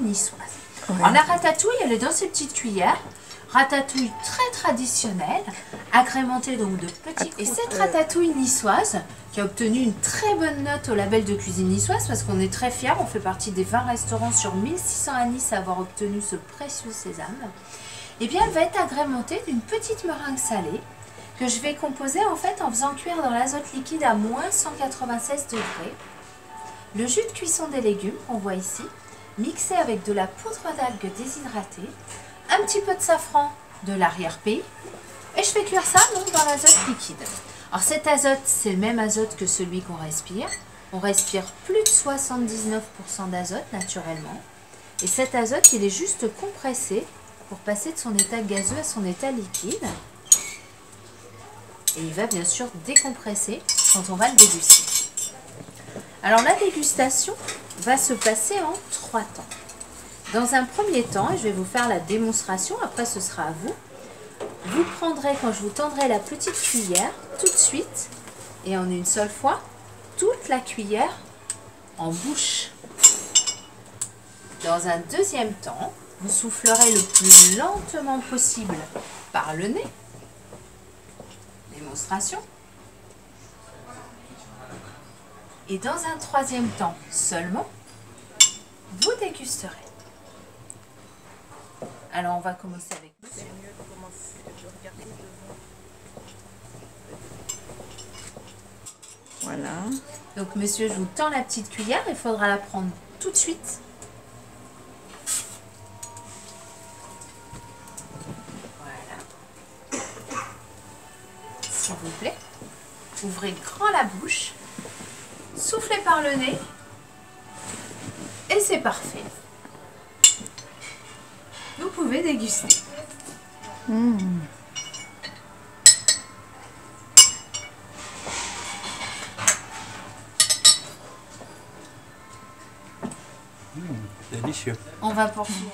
niçoise. Ouais. Alors la ratatouille, elle est dans ces petites cuillères. Ratatouille très traditionnelle, agrémentée donc de petits croûtons. Et cette ratatouille niçoise, qui a obtenu une très bonne note au label de cuisine niçoise, parce qu'on est très fiers, on fait partie des 20 restaurants sur 1600 à Nice à avoir obtenu ce précieux sésame, et bien elle va être agrémentée d'une petite meringue salée, que je vais composer en fait en faisant cuire dans l'azote liquide à moins 196 degrés. Le jus de cuisson des légumes qu'on voit ici, mixé avec de la poudre d'algues déshydratée, un petit peu de safran de l'arrière-pays, et je fais cuire ça donc dans l'azote liquide. Alors cet azote, c'est le même azote que celui qu'on respire. On respire plus de 79% d'azote naturellement. Et cet azote, il est juste compressé pour passer de son état gazeux à son état liquide. Et il va bien sûr décompresser quand on va le déguster. Alors la dégustation va se passer en 3 temps. Dans un premier temps, et je vais vous faire la démonstration, après ce sera à vous, vous prendrez, quand je vous tendrai la petite cuillère, tout de suite, et en une seule fois, toute la cuillère en bouche. Dans un deuxième temps, vous soufflerez le plus lentement possible par le nez. Démonstration. Et dans un troisième temps seulement, vous dégusterez. Alors on va commencer avec monsieur. Voilà. Donc monsieur, je vous tends la petite cuillère, il faudra la prendre tout de suite. Voilà. S'il vous plaît. Ouvrez grand la bouche. Soufflez par le nez. Et c'est parfait. Vous pouvez déguster. Délicieux. On va poursuivre.